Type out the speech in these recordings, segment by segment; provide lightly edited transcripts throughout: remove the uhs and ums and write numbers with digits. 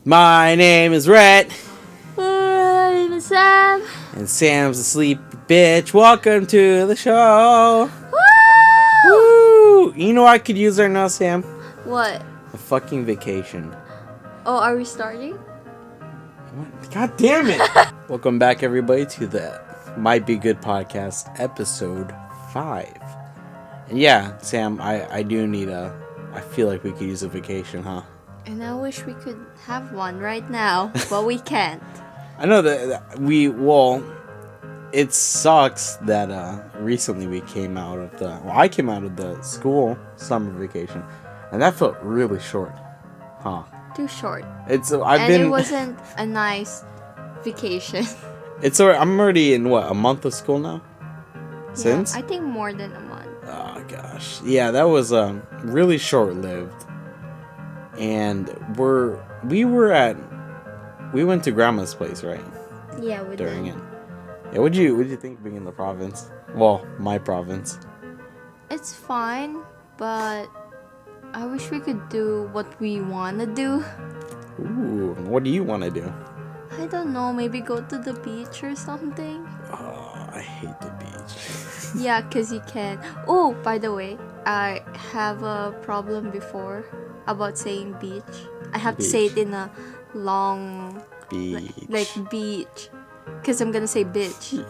My name is Rhett. My name is Sam. And Sam's a sleepy bitch. Welcome to the show. Woo! Woo! You know what I could use right now, Sam? What? A fucking vacation. Oh, are we starting? What? God damn it! Welcome back, everybody, to the Might Be Good podcast, episode 5. And yeah, Sam, I do need I feel like we could use a vacation, huh? And I wish we could have one right now, but we can't. I know that it sucks that recently we came out of I came out of the school summer vacation, and that felt really short, huh? Too short. It wasn't a nice vacation. I'm already in a month of school now? Since? Yeah, I think more than a month. Oh gosh. Yeah, that was really short-lived. And we went to grandma's place, right? Yeah, we During did. it. Yeah, what'd you think being in the province? Well, my province. It's fine, but I wish we could do what we want to do. Ooh, what do you want to do? I don't know, maybe go to the beach or something. Oh, I hate the beach. Yeah, 'cause you can. Oh, by the way, I have a problem before about saying beach. I have to say it in a long Beach. like beach, 'cause I'm gonna say bitch.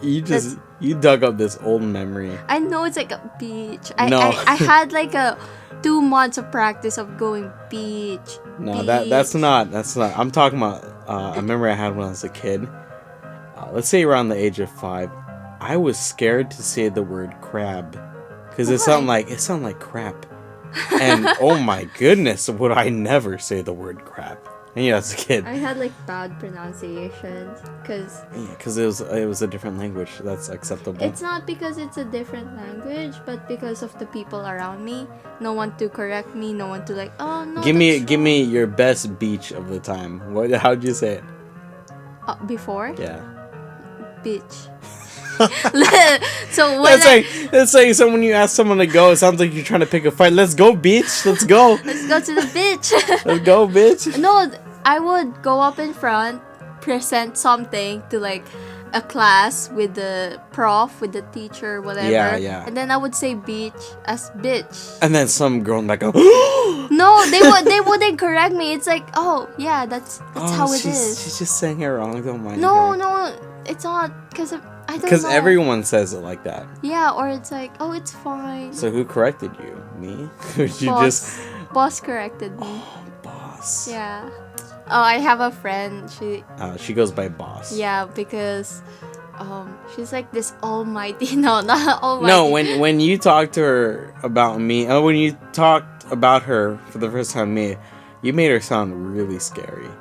You dug up this old memory. I know it's like a beach. No. I had like a 2 months of practice of going beach. No, beach. that's not. I'm talking about a memory I had when I was a kid. Let's say around the age of 5. I was scared to say the word crab because it sounded like crap. And oh my goodness, would I never say the word crap? And yeah, as a kid. I had like bad pronunciations because it was a different language. That's acceptable. it's not because it's a different language, but because of the people around me. No one to correct me. No one to like, oh no. Give me your best beach of the time. How'd you say it? Before? Yeah. Bitch. So when it's like so when you ask someone to go, it sounds like you're trying to pick a fight. Let's go, bitch. Let's go. Let's go to the beach. Let's go, bitch. No, I would go up in front, present something to like a class with the prof, with the teacher, whatever. Yeah. And then I would say beach as bitch. And then some girl in the back go, No, they wouldn't correct me. It's like, oh yeah, that's how it is. She's just saying it wrong. Don't mind No, her. no, it's not because I don't know. Because everyone says it like that. Yeah, or it's like, oh, it's fine. So who corrected you? Me? Or you Boss corrected me. Oh, boss. Yeah. Oh, I have a friend. She goes by boss. Yeah, because she's like this almighty. No, not almighty. No, when you talked to her about me, when you talked about her for the first time, you made her sound really scary.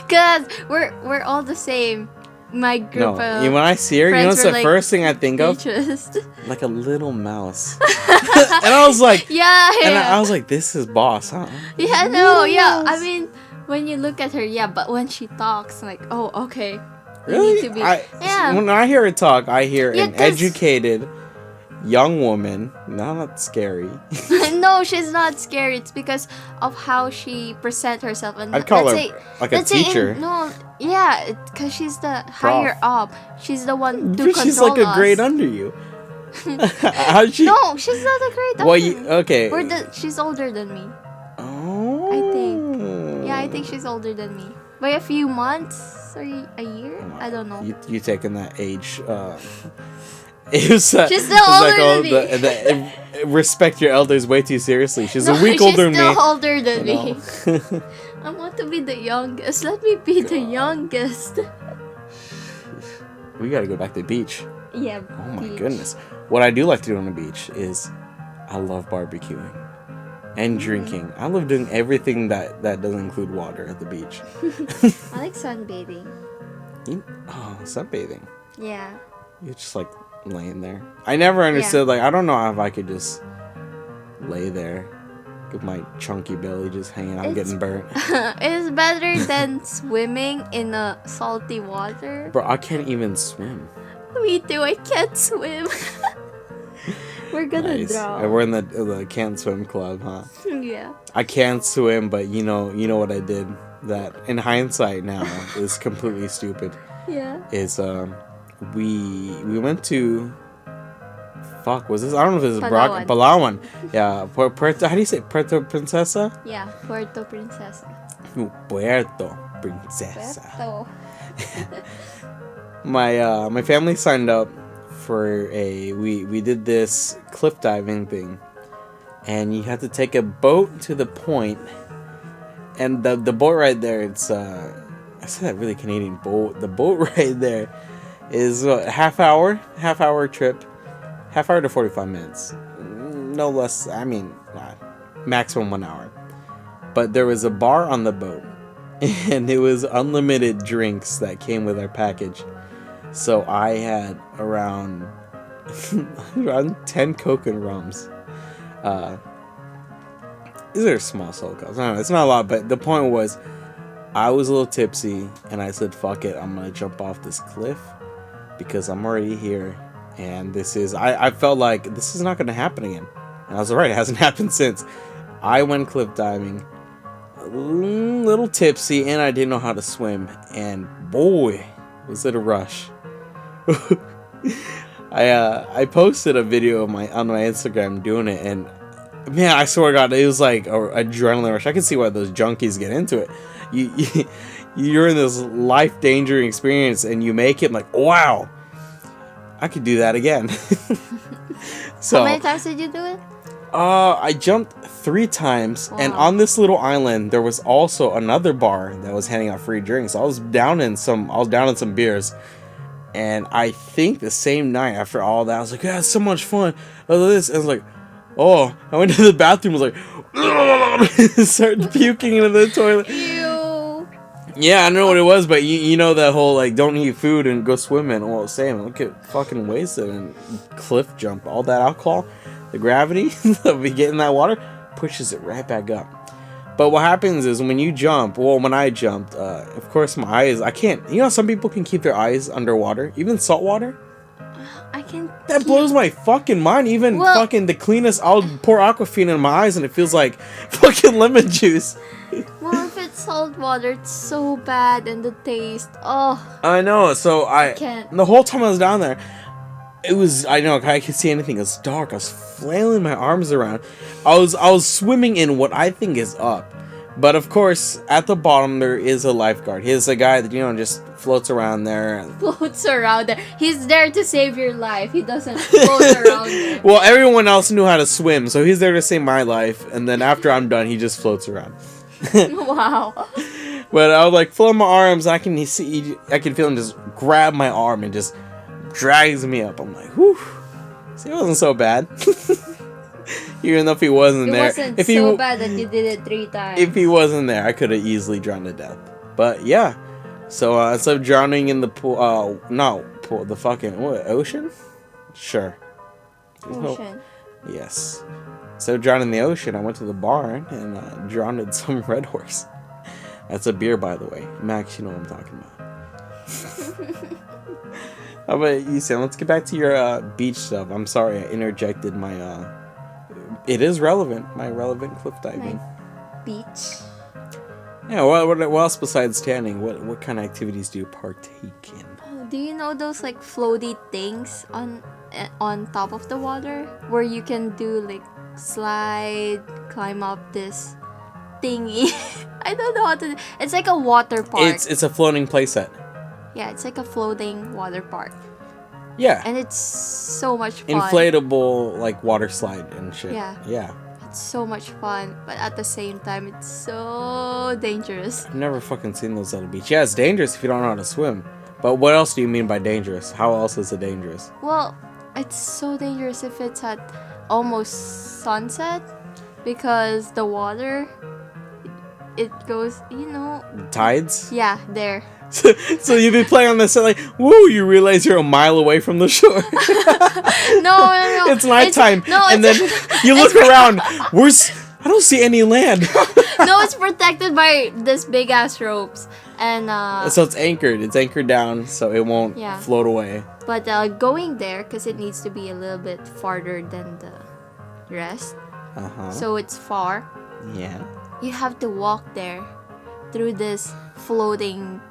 Cause we're all the same. My group of when I see her, you know what's the first thing I think of? Just like a little mouse. And I was like, yeah. And I was like, this is boss, huh? Yeah, no, yeah. I mean, when you look at her, yeah, but when she talks, like, oh, okay. Really? Need to be, yeah. When I hear her talk, I hear an educated young woman. Not scary. No, she's not scary. It's because of how she presents herself. And I'd call her like a teacher. Because she's the higher up. She's the one to control She's like a us. grade under you. How'd she? No, she's not a grade under. Well, okay. She's older than me. Oh. I think. Yeah, I think she's older than me. By a few months or a year? I don't know. You taking that age. She's still older than me. Respect your elders way too seriously. She's a week older than me. She's still older than me. I want to be the youngest. Let me be the youngest. We gotta go back to the beach. Yeah. Oh my goodness. What I do like to do on the beach is I love barbecuing and drinking. I love doing everything that doesn't include water at the beach. I like sunbathing. Sunbathing. Yeah. You're just like laying there. I never understood, I don't know if I could just lay there with my chunky belly just hanging out getting burnt. It's better than swimming in a salty water. Bro, I can't even swim. Me too, I can't swim. We're gonna drown. And we're in the can't swim club, huh? Yeah. I can't swim, but you know what I did that in hindsight now is completely stupid Yeah. is we went to was this? I don't know if this is Palawan. Palawan. Yeah, Puerto. How do you say Puerto Princesa? Yeah, Puerto Princesa. Puerto Princesa. Puerto. My family signed up for we did this cliff diving thing, and you had to take a boat to the point, and the boat right there. It's I said that really Canadian boat. The boat right there is half hour trip, half hour to 45 minutes, no less. I mean, maximum 1 hour. But there was a bar on the boat, and it was unlimited drinks that came with our package. So I had around 10 Coke and rums. These are small soul cups. I don't know, it's not a lot, but the point was, I was a little tipsy, and I said, fuck it, I'm gonna jump off this cliff, because I'm already here, and this is, I felt like, this is not gonna happen again. And I was right, it hasn't happened since. I went cliff diving, a little tipsy, and I didn't know how to swim, and boy, was it a rush. I posted a video on my Instagram doing it, and man, I swear to God, it was like an adrenaline rush. I can see why those junkies get into it. You're in this life-endangering experience, and you make it like, wow, I could do that again. So, how many times did you do it? I jumped 3 times, wow. And on this little island, there was also another bar that was handing out free drinks. I was down in some beers. And I think the same night after all that, I was like, yeah, it's so much fun. I was like, oh, I went to the bathroom, was like, started puking into the toilet. Ew. Yeah, I don't know what it was, but you know that whole, like, don't eat food and go swimming. Well, same, look at fucking wasted and cliff jump. All that alcohol, the gravity that we get in that water, pushes it right back up. But what happens is when you jump, well, when I jumped, of course my eyes, I can't, you know, some people can keep their eyes underwater, even salt water. I can. That blows my fucking mind. Even fucking the cleanest, I'll pour Aquafina in my eyes and it feels like fucking lemon juice. Well, if it's salt water, it's so bad, and the taste, oh. I know, so I can't. The whole time I was down there, it was, I know, I could see anything. It was dark. I was flailing my arms around. I was swimming in what I think is up. But of course, at the bottom, there is a lifeguard. He's a guy that, you know, just floats around there. Floats around there. He's there to save your life. He doesn't float around there. Well, everyone else knew how to swim, so he's there to save my life. And then after I'm done, he just floats around. Wow. But I was like, float my arms. I can feel him just grab my arm and just drags me up. I'm like, whew. See, it wasn't so bad. Even though if he wasn't there. It wasn't so bad that you did it 3 times. If he wasn't there, I could have easily drowned to death. But yeah. So instead of drowning in the pool, the fucking, ocean? Sure. Ocean. Yes. Instead of drowning in the ocean, I went to the barn and drowned in some Red Horse. That's a beer, by the way. Max, you know what I'm talking about. How about you, Sam? Let's get back to your beach stuff. I'm sorry I interjected my it is relevant. My relevant cliff diving. My beach. Yeah. What else besides tanning? What kind of activities do you partake in? Oh, do you know those like floaty things on top of the water where you can do like slide, climb up this thingy? I don't know how to. It's like a water park. It's a floating playset. Yeah, it's like a floating water park. Yeah. And it's so much fun. Inflatable, like, water slide and shit. Yeah. Yeah. It's so much fun, but at the same time, it's so dangerous. I've never fucking seen those at a beach. Yeah, it's dangerous if you don't know how to swim. But what else do you mean by dangerous? How else is it dangerous? Well, it's so dangerous if it's at almost sunset, because the water, it goes, you know... Tides? Yeah, there. So you've been playing on this like, woo, you realize you're a mile away from the shore. No. It's nighttime. And then you look around. I don't see any land. No, it's protected by this big ass ropes. And so it's anchored. It's anchored down so it won't float away. But going there, because it needs to be a little bit farther than the rest. Uh-huh. So it's far. Yeah. You have to walk there. through this floating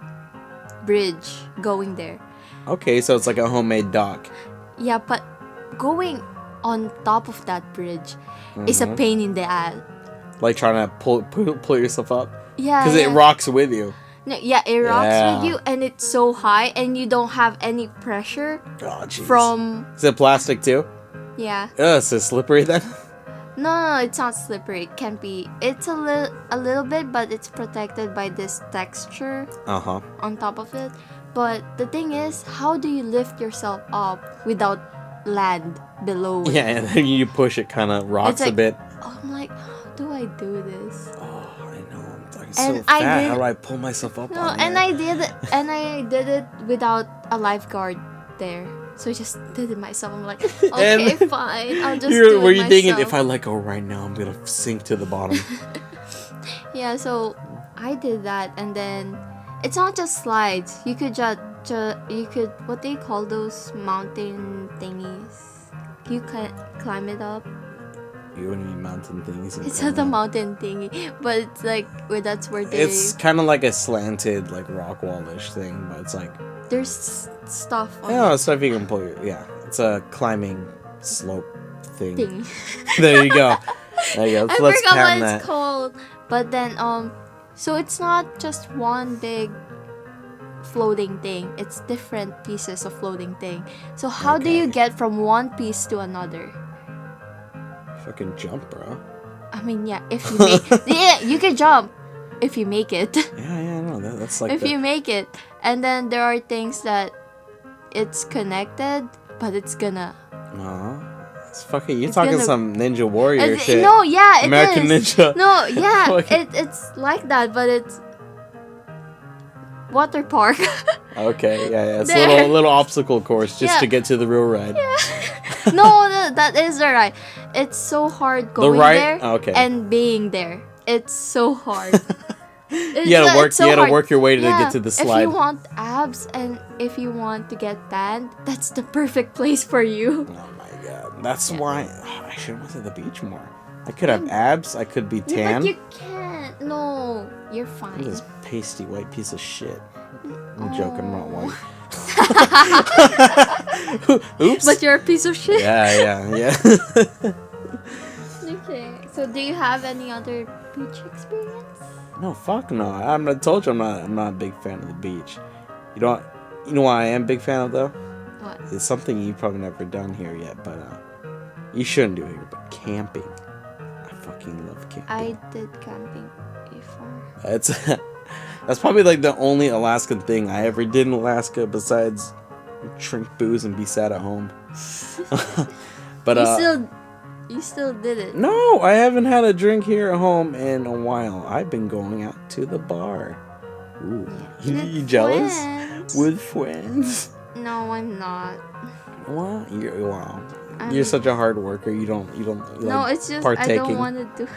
bridge going there. Okay, so it's like a homemade dock. Yeah, but going on top of that bridge is a pain in the ass. Like trying to pull yourself up. Yeah, Because it rocks with you. No, yeah, it rocks with you, and it's so high, and you don't have any pressure from. Is it plastic too? Yeah. Is it slippery then? No, it's not slippery. It can be. It's a little bit, but it's protected by this texture on top of it. But the thing is, how do you lift yourself up without land below it? Yeah, and then you push it, kind of rocks a bit. I'm like, how do I do this? Oh, I know. I'm so fat. How do I pull myself up? No, and I did it without a lifeguard there. So I just did it myself. I'm like, okay, fine. I'll just do it Were you myself. thinking, if I let go right now, I'm gonna sink to the bottom? Yeah, so I did that, and then it's not just slides. You could what do you call those mountain thingies? You can climb it up. You don't need mountain things. It's not a mountain thingy, but it's like that's where they. It's kind of like a slanted, like rock wall-ish thing, but it's like there's stuff. Yeah, stuff you can pull. Yeah, it's a climbing slope thing. There you go. There you go. I forgot what it's called, but then so it's not just one big floating thing. It's different pieces of floating thing. So how do you get from one piece to another? Fucking jump, bro. I mean, yeah, if you make you can jump if you make it. Yeah, no, that's like if you make it. And then there are things that it's connected, but it's gonna it's fucking you're talking some Ninja Warrior shit. No, yeah, American Ninja. No, yeah, it's like that, but it's water park. Okay, yeah, it's a little obstacle course just to get to the real ride. Yeah. No, that is the ride. It's so hard going there and being there. It's so hard. You gotta work your way to get to the slide. If you want abs and if you want to get tanned, that's the perfect place for you. Oh my god, that's why I should have went to the beach more. I could have abs. I could be tan. But you can't. No, you're fine. I'm this pasty white piece of shit. I'm joking. I'm not white. Oops. But you're a piece of shit. Yeah. Okay. So, do you have any other beach experience? No, fuck no. I told you I'm not a big fan of the beach. You know what I am a big fan of though? What? It's something you've probably never done here yet, but you shouldn't do it here. But camping. I fucking love camping. I did camping before. That's probably like the only Alaskan thing I ever did in Alaska besides drink booze and be sad at home. But you still did it. No, I haven't had a drink here at home in a while. I've been going out to the bar. Ooh, you jealous? Friends. With friends? No, I'm not. What? You're such a hard worker. You don't. No, it's just partaking. I don't want to do.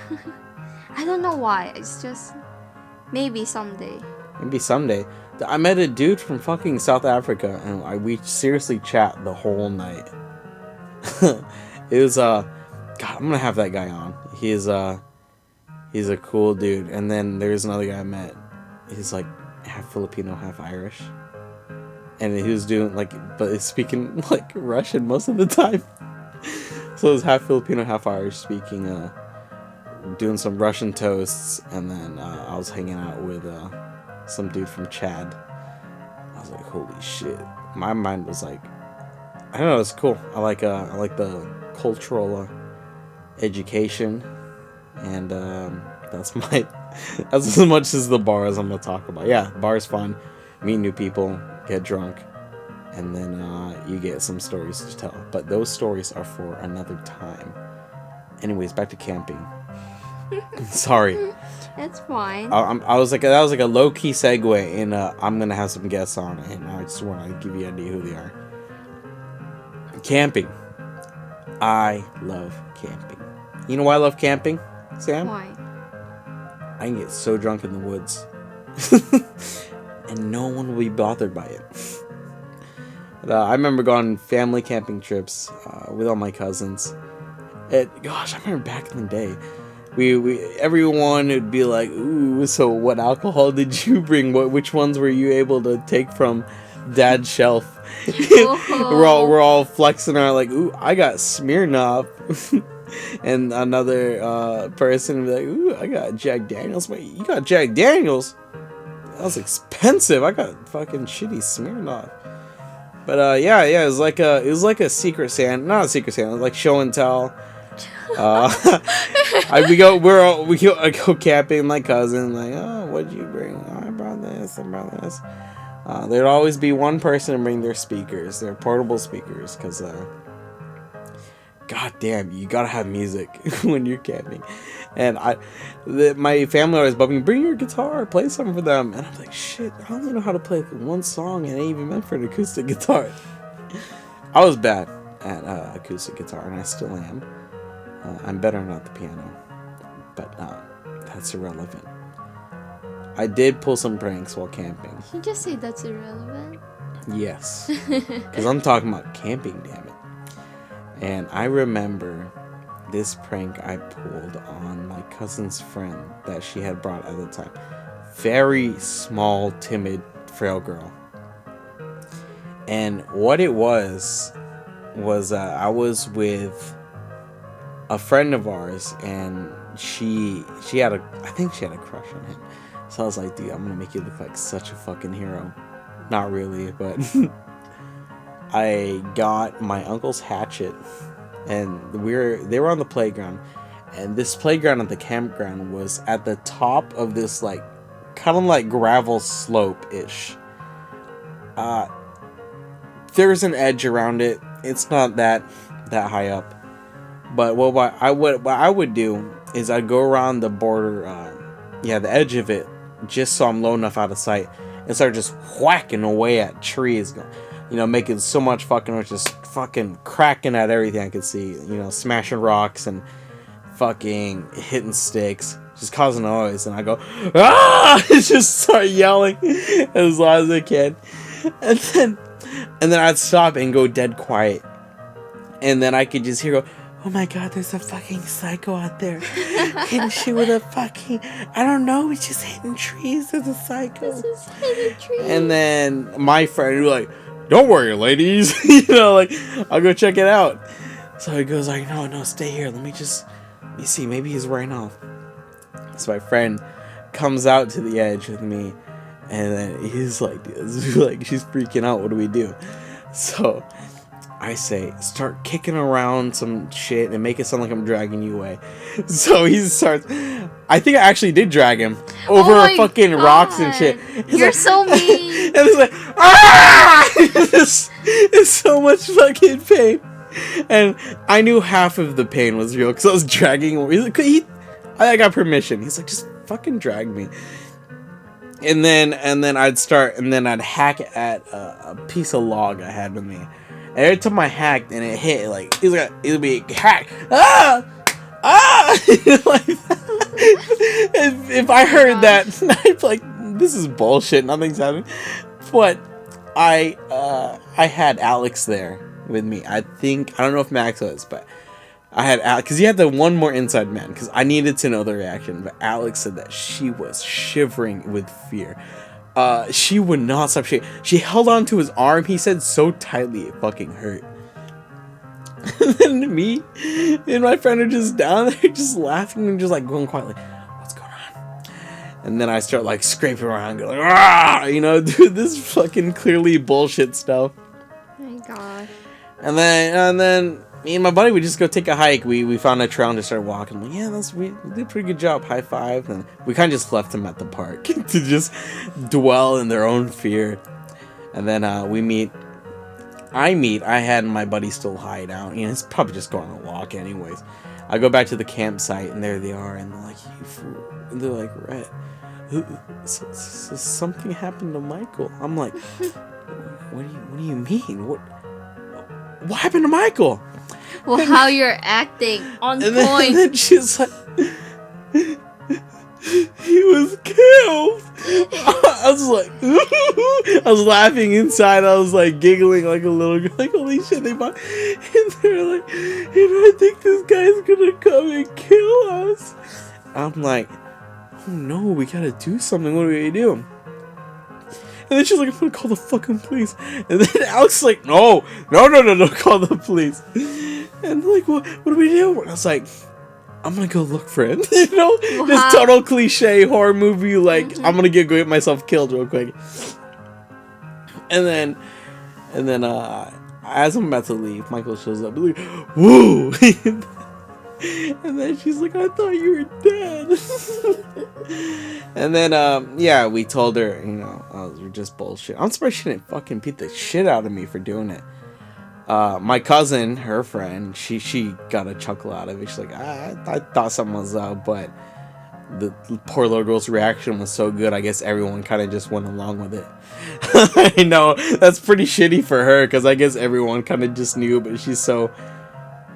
I don't know why. It's just maybe someday. Maybe someday. I met a dude from fucking South Africa, and we seriously chat the whole night. It was God, I'm gonna have that guy on. He's a cool dude. And then there's another guy I met. He's like half Filipino, half Irish. And he was doing but he's speaking like Russian most of the time. So it was half Filipino, half Irish, speaking, doing some Russian toasts. And then I was hanging out with some dude from Chad. I was like, holy shit. My mind was like, I don't know, it's cool. I like the cultural education, and that's as much as the bar as I'm gonna talk about. Yeah, bar's fun, meet new people, get drunk, and then you get some stories to tell. But those stories are for another time. Anyways, back to camping. Sorry. That's fine. I was like, that was like a low key segue, and I'm gonna have some guests on, and I just want to give you an idea who they are. Camping. I love camping. You know why I love camping, Sam? Why? I can get so drunk in the woods. And no one will be bothered by it. But, I remember going on family camping trips with all my cousins. Gosh, I remember back in the day, everyone would be like, ooh, so what alcohol did you bring? Which ones were you able to take from Dad's shelf? we're all flexing our like, ooh, I got Smirnoff. And another person would be like, ooh, I got Jack Daniels. Wait, you got Jack Daniels? That was expensive. I got fucking shitty Smirnoff. But yeah, it was like a secret Santa, not a secret Santa, it was like show and tell. I go camping with my cousin, like, oh, what'd you bring? Oh, I brought this. There'd always be one person to bring their speakers, their portable speakers, because god damn, you gotta have music when you're camping. And my family always bugged me, bring your guitar, play something for them. And I'm like, shit, I only know how to play one song, and it ain't even meant for an acoustic guitar. I was bad at acoustic guitar, and I still am. I'm better at the piano, but that's irrelevant. I did pull some pranks while camping. You just say that's irrelevant? Yes, because I'm talking about camping, damn it. And I remember this prank I pulled on my cousin's friend that she had brought at the time. Very small, timid, frail girl. And what it was I was with a friend of ours, and she had I think she had a crush on him. So I was like, dude, I'm gonna make you look like such a fucking hero. Not really, but I got my uncle's hatchet, and they were on the playground, and this playground at the campground was at the top of this like kind of like gravel slope ish. There's an edge around it. It's not that high up. But what I would do is I'd go around the border, the edge of it, just so I'm low enough out of sight, and start just whacking away at trees, making so much fucking noise, just fucking cracking at everything I could see, smashing rocks and fucking hitting sticks, just causing noise. And I go, ah! Just start yelling as loud as I can, and then I'd stop and go dead quiet, and then I could just hear go, oh my god, there's a fucking psycho out there hitting shit with a fucking, I don't know, he's just hitting trees. There's a psycho. This is hitting trees. And then my friend would be like, don't worry, ladies. I'll go check it out. So he goes like, no, stay here. Let me see, maybe he's running off. So my friend comes out to the edge with me, and then he's like, she's freaking out. What do we do? So I say, start kicking around some shit and make it sound like I'm dragging you away. So he starts, I think I actually did drag him over fucking rocks and shit. You're so mean. And he's like, ah! It's so much fucking pain. And I knew half of the pain was real because I was dragging him. I got permission. He's like, just fucking drag me. And then I'd hack at a piece of log I had with me. And every time I hacked and it hit, like, it'll be hack. Ah! Like, if I heard that, I'd be like, this is bullshit. Nothing's happening. But I had Alex there with me. I don't know if Max was, but I had Alex, because he had the one more inside man, because I needed to know the reaction. But Alex said that she was shivering with fear. She would not stop shaking. She held on to his arm, he said, so tightly it fucking hurt. And then me and my friend are just down there just laughing and just like going quietly, what's going on? And then I start like scraping around, going like, ah! Dude, this fucking clearly bullshit stuff. Oh my god. And then me and my buddy would just go take a hike. We found a trail and just started walking. Like, yeah, we did a pretty good job. High five. And we kind of just left them at the park to just dwell in their own fear. And then I had my buddy still hide out. He's probably just going on a walk anyways. I go back to the campsite and there they are. And they're like, you fool. And they're like, Rhett, something happened to Michael. I'm like, what do you mean? What happened to Michael? Well, how you're acting on point. And then she's like, He was killed. I was like, I was laughing inside. I was like giggling like a little girl. Like, holy shit, they bought. And they're like, I think this guy's gonna come and kill us. I'm like, oh no, we gotta do something. What do we do? And then she's like, I'm gonna call the fucking police. And then Alex is like, no, call the police. And like, what do we do? And I was like, I'm gonna go look for him. Wow. This total cliche horror movie, like, I'm gonna go get myself killed real quick. And then as I'm about to leave, Michael shows up, like, whoa! And then she's like, I thought you were dead. And then, yeah, we told her, you're just bullshit. I'm surprised she didn't fucking beat the shit out of me for doing it. My cousin, her friend, she got a chuckle out of it. She's like, I thought something was up, but the poor little girl's reaction was so good, I guess everyone kind of just went along with it. I know, that's pretty shitty for her, because I guess everyone kind of just knew, but she's so,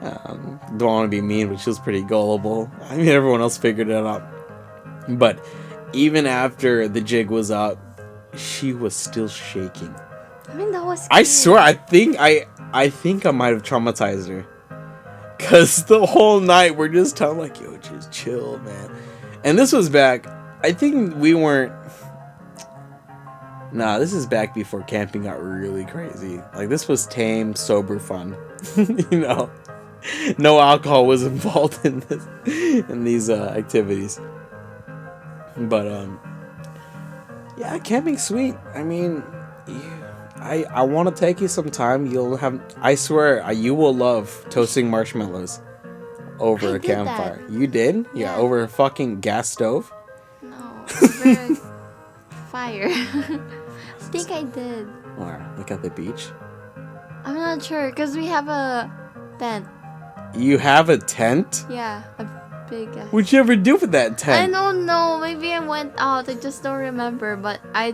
don't want to be mean, but she was pretty gullible. I mean, everyone else figured it out. But even after the jig was up, she was still shaking. I mean, that was. I swear, I think I might have traumatized her. Cause the whole night we're just telling like, yo, just chill, man. And this was back. I think we weren't. Nah, this is back before camping got really crazy. Like, this was tame, sober fun. No alcohol was involved in these activities. But yeah, camping's sweet. I mean. I want to take you sometime. I swear, you will love toasting marshmallows over a campfire. That. You did? Yeah, over a fucking gas stove? No, over a fire. I think I did. Or, like at the beach? I'm not sure, because we have a tent. You have a tent? Yeah, a big What'd you ever do with that tent? I don't know. Maybe I went out. I just don't remember, but I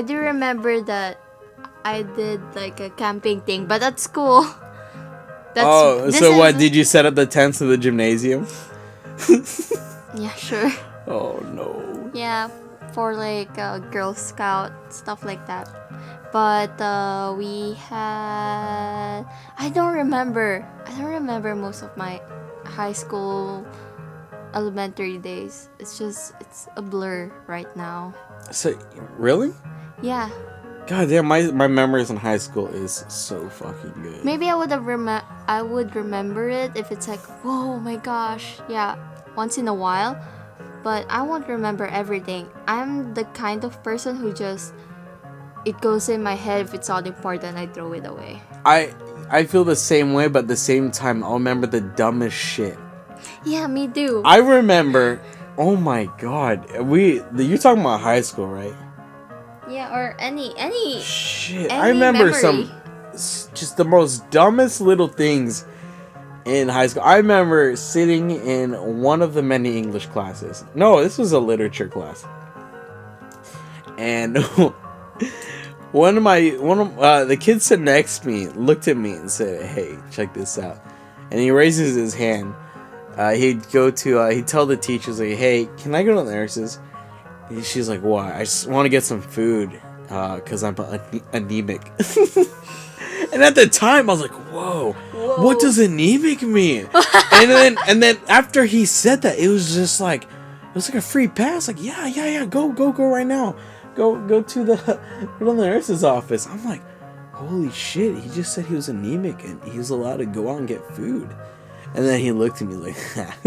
do remember that I did like a camping thing, but at school. So what? Did you set up the tents in the gymnasium? Yeah, sure. Oh no. Yeah, for like Girl Scout stuff like that. But we had. I don't remember most of my high school, elementary days. It's a blur right now. So really? Yeah. God damn, my memories in high school is so fucking good. Maybe I would remember it if it's like, whoa, my gosh, yeah, once in a while. But I won't remember everything. I'm the kind of person who just, it goes in my head. If it's all important, I throw it away. I feel the same way, but at the same time, I'll remember the dumbest shit. Yeah, me too. I remember, oh my god, you're talking about high school, right? Yeah, or any shit. any I remember memory. just the most dumbest little things in high school. I remember sitting in one of the many English classes. No, this was a literature class. And one of the kids sitting next to me looked at me and said, "Hey, check this out." And he raises his hand. He'd tell the teachers, like, "Hey, can I go to the nurses?" And she's like, "Why?" "I just want to get some food, cause I'm anemic." And at the time, I was like, "Whoa, what does anemic mean?" and then after he said that, it was just like, it was like a free pass. Like, yeah, go right now, go to the nurse's office. I'm like, holy shit! He just said he was anemic and he was allowed to go out and get food. And then he looked at me like,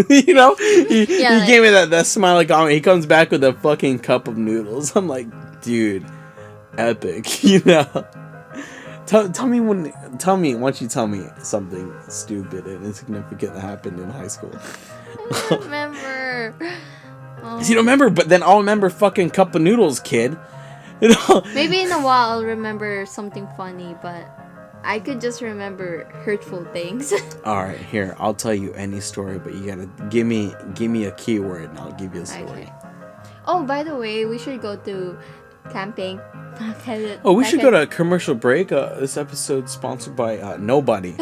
he gave me that smiley comment. He comes back with a fucking cup of noodles. I'm like, dude, epic, Tell me, why don't you tell me something stupid and insignificant that happened in high school? I don't remember. You don't remember, but then I'll remember fucking cup of noodles, kid. Maybe in a while I'll remember something funny, but I could just remember hurtful things. Alright, here, I'll tell you any story, but you gotta give me a keyword and I'll give you a story. Okay. Oh, by the way, we should go to camping. We should go to a commercial break. This episode's sponsored by nobody.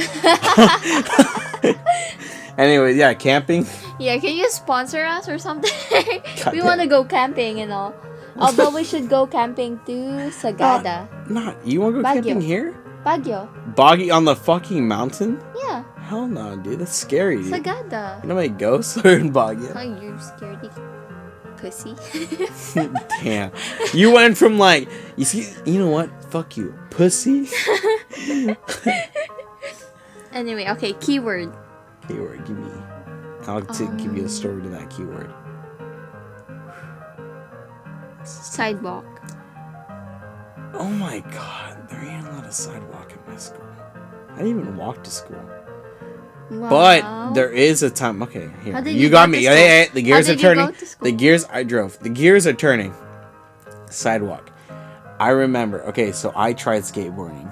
Anyway, yeah, camping. Yeah, can you sponsor us or something? God We damn. want to go camping and all. Although we should go camping to Sagada. You want to go Baguio. camping here? Baguio. Boggy on the fucking mountain? Yeah, Hell no, dude. That's scary. Dude. Sagada. You know how many ghosts are in Baguio? Oh, you're scaredy pussy. Damn. You went from like, you know what? Fuck you. Pussy? Anyway, okay, keyword. Keyword, give me. I'll give you a story to that keyword. Sidewalk. Oh my god, there ain't a lot of sidewalk in my school. I didn't even walk to school. Wow. But there is a time. Okay, here. How did You you got go me. to school? Hey, the gears How are did you go turning. to school? The gears, I drove. The gears are turning. Sidewalk. I remember. Okay, so I tried skateboarding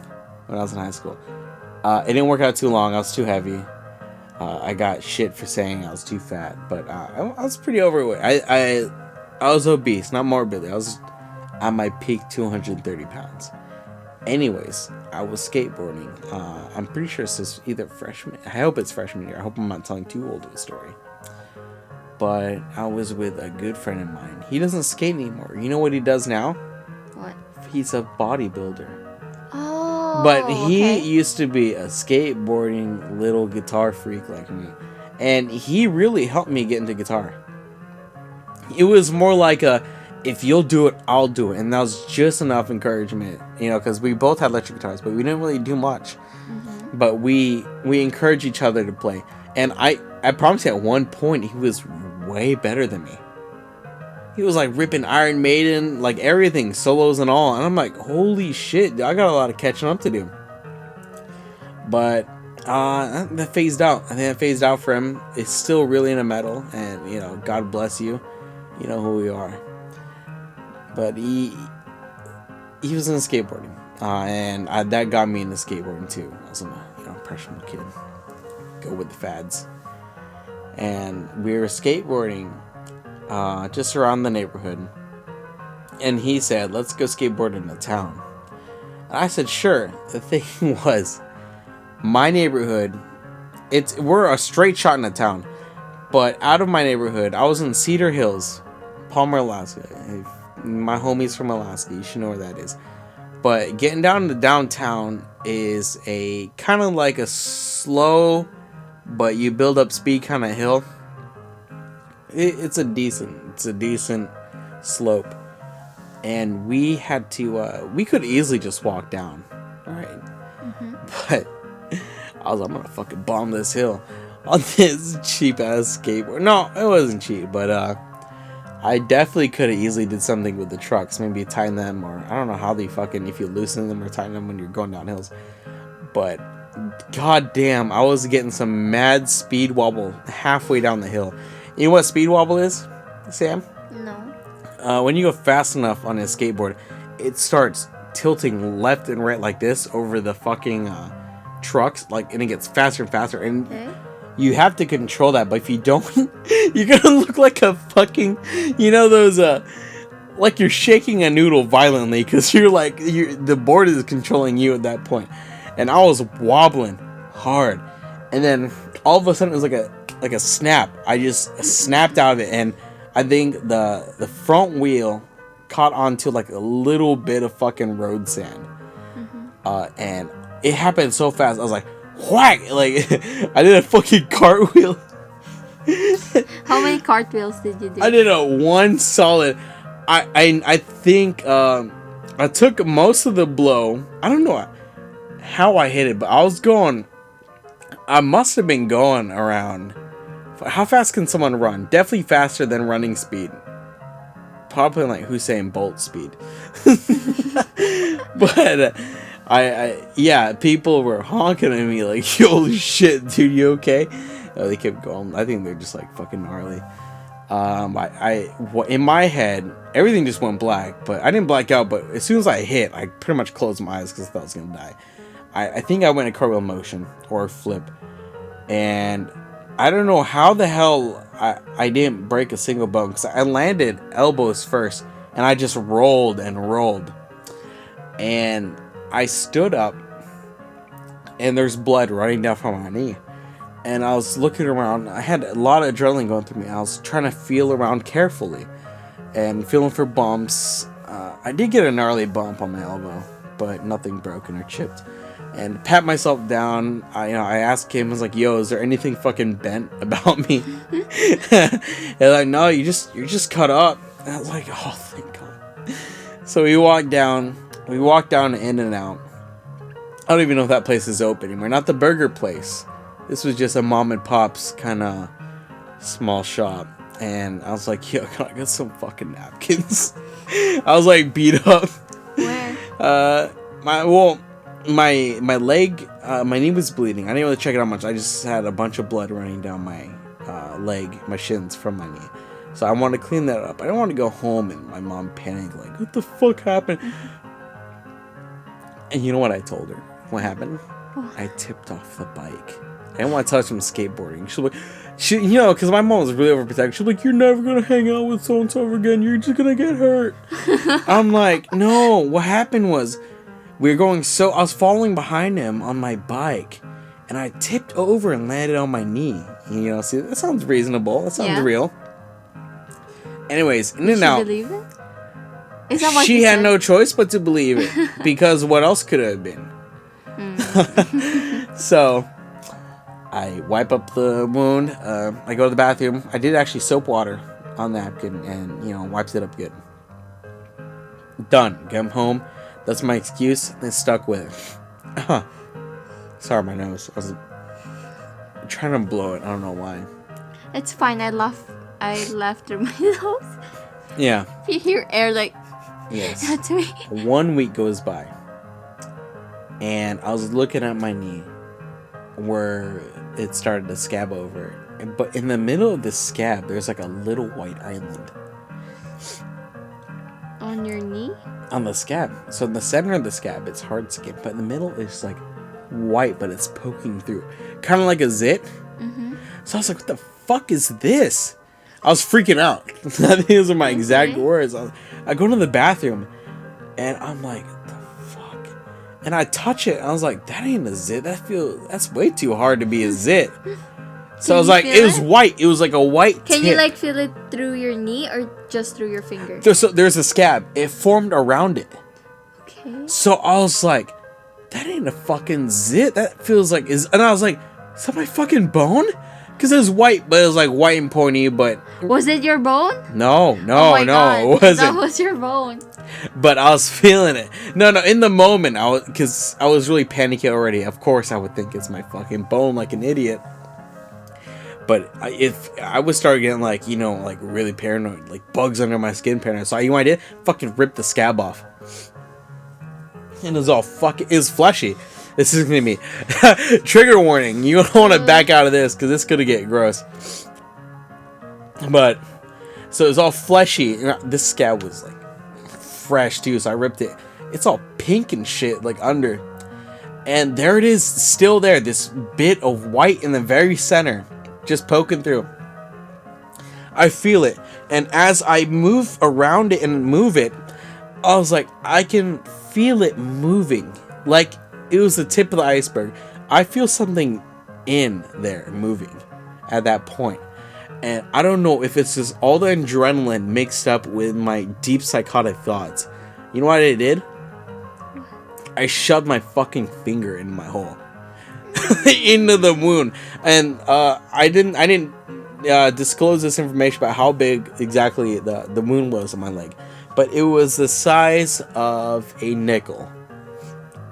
when I was in high school. It didn't work out too long. I was too heavy. I got shit for saying I was too fat, but I was pretty overweight. I was obese, not morbidly. I was at my peak 230 pounds. Anyways, I was skateboarding. I'm pretty sure this is either freshman. I hope it's freshman year. I hope I'm not telling too old of a story. But I was with a good friend of mine. He doesn't skate anymore. You know what he does now? What? He's a bodybuilder. Oh. But he okay. used to be a skateboarding little guitar freak like me. And he really helped me get into guitar. It was more like a, if you'll do it, I'll do it. And that was just enough encouragement, you know, because we both had electric guitars, but we didn't really do much. Mm-hmm. But we encouraged each other to play. And I promise you, at one point, he was way better than me. He was like ripping Iron Maiden, like everything, solos and all. And I'm like, holy shit, I got a lot of catching up to do. But that phased out. I think that phased out for him. It's still really into metal. And, you know, God bless you. You know who we are. But he was into skateboarding. And that got me into skateboarding too. I was a impressionable kid. Go with the fads. And we were skateboarding just around the neighborhood. And he said, let's go skateboard in the town. And I said, sure. The thing was, my neighborhood, we're a straight shot in the town. But out of my neighborhood, I was in Cedar Hills, Palmer, Alaska. If my homie's from Alaska, you should know where that is. But getting down to downtown is a kind of like a slow, but you build up speed kind of hill. It's a decent slope. And we had to, we could easily just walk down, right? Mm-hmm. But I was like, I'm gonna fucking bomb this hill on this cheap ass skateboard. No, it wasn't cheap, but I definitely could have easily did something with the trucks. Maybe tighten them, or I don't know how they fucking, if you loosen them or tighten them when you're going down hills. But god damn, I was getting some mad speed wobble halfway down the hill. You know what speed wobble is, Sam? No. When you go fast enough on a skateboard, it starts tilting left and right like this over the fucking trucks, like, and it gets faster and faster, and Okay. you have to control that. But if you don't, you're gonna look like a fucking, you know, those like you're shaking a noodle violently because the board is controlling you at that point. And I was wobbling hard, and then all of a sudden it was like a snap. I just snapped out of it, and I think the front wheel caught onto like a little bit of fucking road sand. Mm-hmm. And it happened so fast. I was like, whack! Like, I did a fucking cartwheel. How many cartwheels did you do? I did a one solid. I think I took most of the blow. I don't know how I hit it, but I must have been going around. How fast can someone run? Definitely faster than running speed. Probably like Usain Bolt speed. But yeah, people were honking at me like, holy shit, dude, you okay? They kept going. I think they're just like fucking gnarly. In my head, everything just went black, but I didn't black out. But as soon as I hit, I pretty much closed my eyes because I thought I was gonna die. I think I went a cartwheel motion or flip, and I don't know how the hell I didn't break a single bone because I landed elbows first, and I just rolled and rolled, and I stood up, and there's blood running down from my knee, and I was looking around. I had a lot of adrenaline going through me. I was trying to feel around carefully and feeling for bumps. I did get a gnarly bump on my elbow, but nothing broken or chipped. And pat myself down. I asked him, I was like, "Yo, is there anything fucking bent about me?" And like, "No, you're just cut up." And I was like, "Oh, thank God." So we walked down to In-N-Out. I don't even know if that place is open anymore. Not the burger place. This was just a mom and pop's kind of small shop. And I was like, "Yo, can I get some fucking napkins?" I was like beat up. Where? My leg, my knee was bleeding. I didn't really check it out much. I just had a bunch of blood running down my leg, my shins from my knee. So I wanted to clean that up. I didn't want to go home and my mom panicked, like, "What the fuck happened?" And you know what I told her? What happened? I tipped off the bike. I didn't want to touch him skateboarding. She's like, because my mom was really overprotective. She's like, "You're never going to hang out with so-and-so ever again. You're just going to get hurt." I'm like, "No, what happened was I was following behind him on my bike and I tipped over and landed on my knee." See, that sounds reasonable. That sounds real. Anyways, In-N-Out. Did she believe it? Is that what she you had said? no choice but to believe it, because what else could it have been? So I wipe up the wound. I go to the bathroom. I did actually soap water on the napkin and wipes it up good. Done. Come home. That's my excuse. And stuck with it. Sorry, my nose. I was trying to blow it. I don't know why. It's fine. I left through my nose. Yeah. You hear air like. Yes. That's me. 1 week goes by, and I was looking at my knee where it started to scab over. But in the middle of this scab, there's like a little white island. On your knee? On the scab. So in the center of the scab, it's hard skin, but in the middle, it's like white, but it's poking through. Kind of like a zit. Mm-hmm. So I was like, "What the fuck is this?" I was freaking out. These are my exact words. I go to the bathroom, and I'm like, "What the fuck?" And I touch it, and I was like, "That ain't a zit. That's way too hard to be a zit." So I was like, it was white. It was like a white Can tip. you feel it through your knee or just through your finger? There's a scab. It formed around it. Okay. So I was like, "That ain't a fucking zit. That feels like is." And I was like, "Is that my fucking bone?" Because it was white, but it was like white and pointy. But was it your bone? No, Oh my God. it wasn't. That was your bone. But I was feeling it. No, in the moment, because I was really panicky already. Of course, I would think it's my fucking bone, like an idiot. But if I would start getting like really paranoid, like bugs under my skin paranoid. So you know what I did? Fucking ripped the scab off. And it was all it was fleshy. This is gonna be trigger warning. You don't want to back out of this because it's gonna get gross. But so it was all fleshy. And this scab was like fresh too. So I ripped it. It's all pink and shit like under. And there it is, still there. This bit of white in the very center, just poking through. I feel it, and as I move around it and move it, I was like, I can feel it moving. Like it was the tip of the iceberg. I feel something in there moving at that point. And I don't know if it's just all the adrenaline mixed up with my deep psychotic thoughts. You know what I did? I shoved my fucking finger in my hole. Into the wound. And I didn't disclose this information about how big exactly the wound was on my leg. But it was the size of a nickel.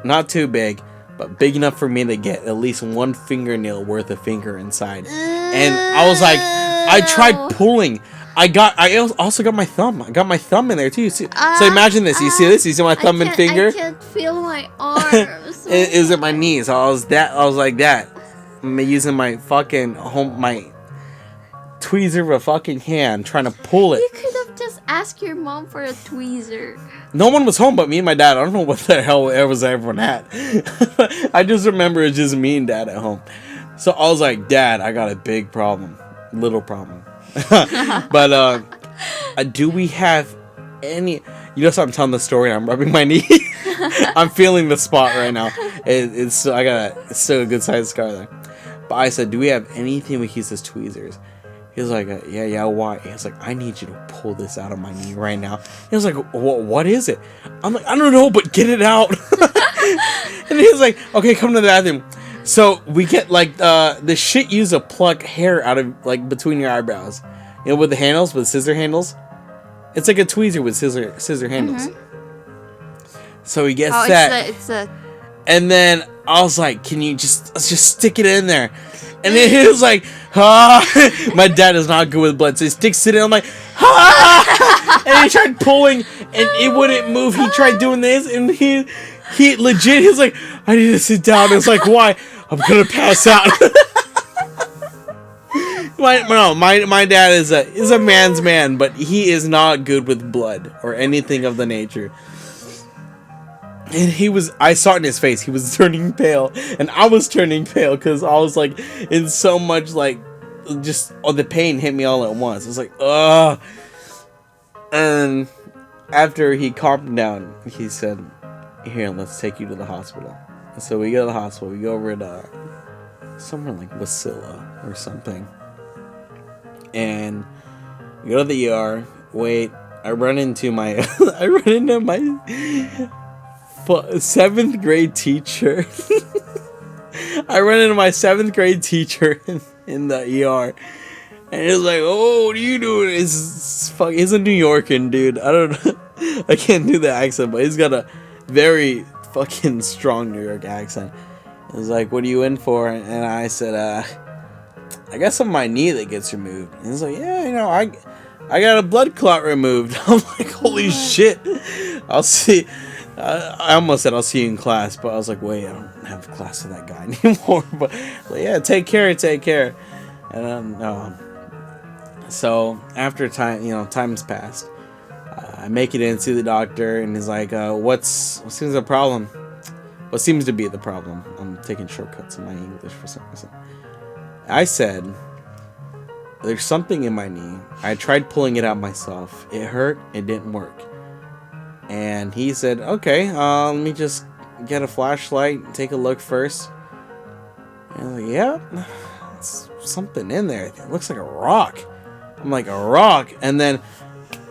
Not too big, but big enough for me to get at least one fingernail worth of finger inside. And I was like, I tried pulling. I also got my thumb. I got my thumb in there too. So imagine this. You see this? You see my thumb and finger? I can't feel my arms. It was at my knees. I was like that. I'm using my fucking my tweezer of a fucking hand trying to pull it. You could have just asked your mom for a tweezer. No one was home but me and my dad. I don't know what the hell was everyone at. I just remember it's just me and dad at home. So I was like, "Dad, I got a big problem. Little problem." But do we have any? So I'm telling the story and I'm rubbing my knee. I'm feeling the spot right now. It's still a good sized scar there. But I said, do we have anything we can use as tweezers? He was like, yeah, why? He was like, I need you to pull this out of my knee right now. He was like, what is it? I'm like, I don't know, but get it out. And he was like, okay, come to the bathroom. So we get like the shit used to pluck hair out of like between your eyebrows. You know, with the handles, with scissor handles. It's like a tweezer with scissor handles. So he gets that. It's a. And then I was like, can you let's just stick it in there. And then he was like, my dad is not good with blood, so he sticks it in. I'm like, and he tried pulling, and it wouldn't move. He tried doing this, and he legit, he's like, I need to sit down. It's like, why? I'm gonna pass out. My dad is a man's man, but he is not good with blood or anything of the nature. And I saw it in his face. He was turning pale, and I was turning pale because I was like in so much like just the pain hit me all at once. It was like, ugh. And after he calmed down, he said, "Here, let's take you to the hospital." And so we go to the hospital. We go over to somewhere like Wasilla or something, and we go to the ER. Wait, I run into my 7th grade teacher. I run into my 7th grade teacher in the ER, and he's like, "Oh, what are you doing?" He's a New Yorker, dude. I don't know. I can't do the accent, but he's got a very fucking strong New York accent. He's like, "What are you in for?" And I said, "I got some of my knee that gets removed." And he's like, "Yeah, you know, I got a blood clot removed." I'm like, "Holy shit!" I'll see. I almost said I'll see you in class, but I was like, wait, I don't have class with that guy anymore. But like, yeah, take care. And so after time's passed, I make it in, see the doctor, and he's like, what seems the problem? What seems to be the problem? I'm taking shortcuts in my English for some reason. I said, there's something in my knee. I tried pulling it out myself. It hurt. It didn't work. And he said, okay, let me just get a flashlight, take a look first. And I'm like, yeah, it's something in there. It looks like a rock. I'm like, a rock? And then,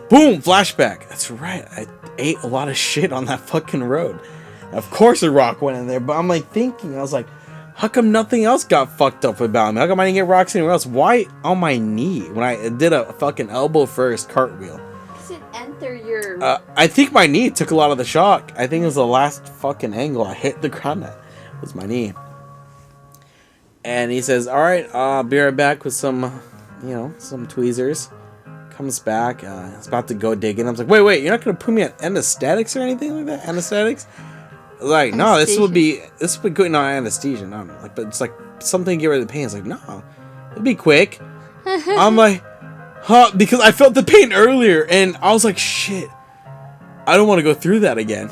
boom, flashback. That's right, I ate a lot of shit on that fucking road. Of course a rock went in there, but I'm like thinking, I was like, how come nothing else got fucked up about me? How come I didn't get rocks anywhere else? Why on my knee when I did a fucking elbow first cartwheel? It enter your I think my knee took a lot of the shock. I think it was the last fucking angle I hit the ground at was my knee. And he says, alright, I'll be right back with some tweezers. Comes back, he's about to go digging. I was like, wait, you're not gonna put me on anesthetics or anything like that? Anesthetics? Like, no, this would be good. No, anesthesia, no, like, but it's like something to get rid of the pain. It's like, no, it'd be quick. I'm like, huh? Because I felt the pain earlier, and I was like, shit, I don't want to go through that again.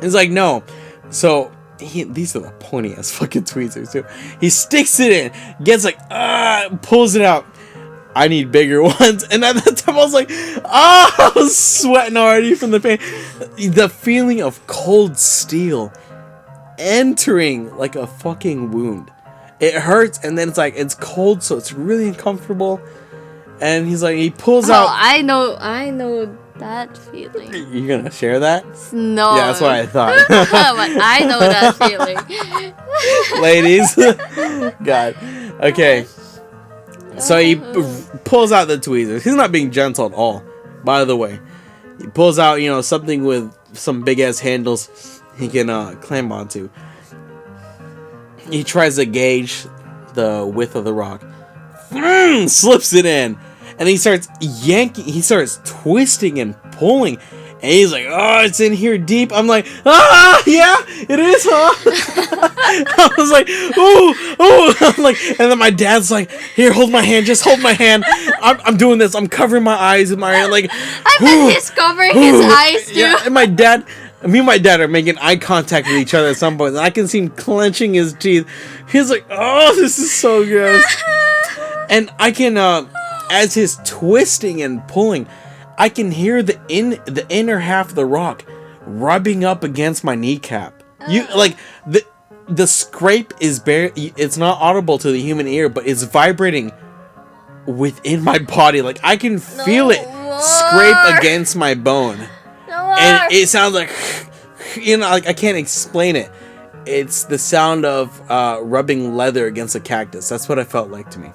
He's like, no. So these are the pointy ass fucking tweezers too. He sticks it in, gets like, pulls it out. I need bigger ones. And at that time I was like, I was sweating already from the pain. The feeling of cold steel entering like a fucking wound. It hurts, and then it's like, it's cold, so it's really uncomfortable. And he's like, he pulls out. I know that feeling. You're gonna share that? No. Yeah, that's what I thought. But I know that feeling. Ladies. God. Okay. So he pulls out the tweezers. He's not being gentle at all, by the way. He pulls out, something with some big ass handles he can clamp onto. He tries to gauge the width of the rock. Slips it in. And he starts yanking. He starts twisting and pulling. And he's like, oh, it's in here deep. I'm like, yeah, it is, huh? I was like, ooh. I'm like, and then my dad's like, here, hold my hand. Just hold my hand. I'm doing this. I'm covering my eyes with my hand. Like, I bet he's covering his eyes too. Yeah, and me and my dad are making eye contact with each other at some point. And I can see him clenching his teeth. He's like, oh, this is so gross. And I can, as he's twisting and pulling, I can hear the inner half of the rock rubbing up against my kneecap. the scrape is it's not audible to the human ear, but it's vibrating within my body. Like I can feel it scrape against my bone. And it sounds like, like I can't explain it. It's the sound of rubbing leather against a cactus. That's what it felt like to me.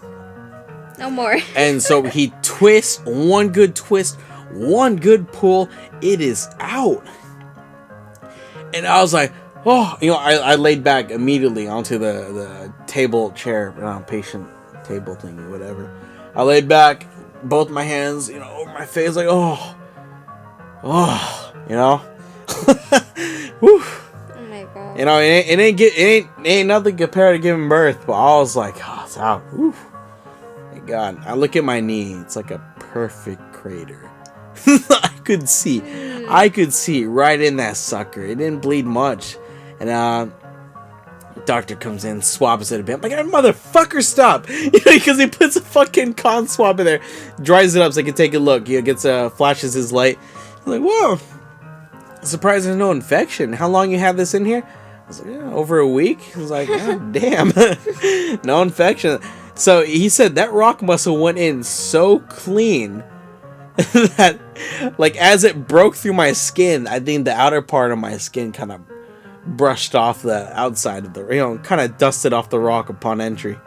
No more. And so he twists, one good twist, one good pull, it is out. And I was like, oh, I laid back immediately onto the table chair, patient table thingy, whatever. I laid back, both my hands, over my face, like, oh, Whew. Oh my god. It ain't nothing compared to giving birth, but I was like, oh, it's out. Whew. Thank God. I look at my knee, it's like a perfect crater. I could see right in that sucker. It didn't bleed much. And doctor comes in, swabs it a bit. I'm like, motherfucker, stop! Because he puts a fucking con swab in there, dries it up so I can take a look. He gets flashes his light. I'm like, whoa! Surprised there's no infection. How long you had this in here? I was like, yeah, over a week. I was like, God damn, no infection. So he said that rock must have went in so clean that, like, as it broke through my skin, I think the outer part of my skin kind of brushed off the outside of the, kind of dusted off the rock upon entry.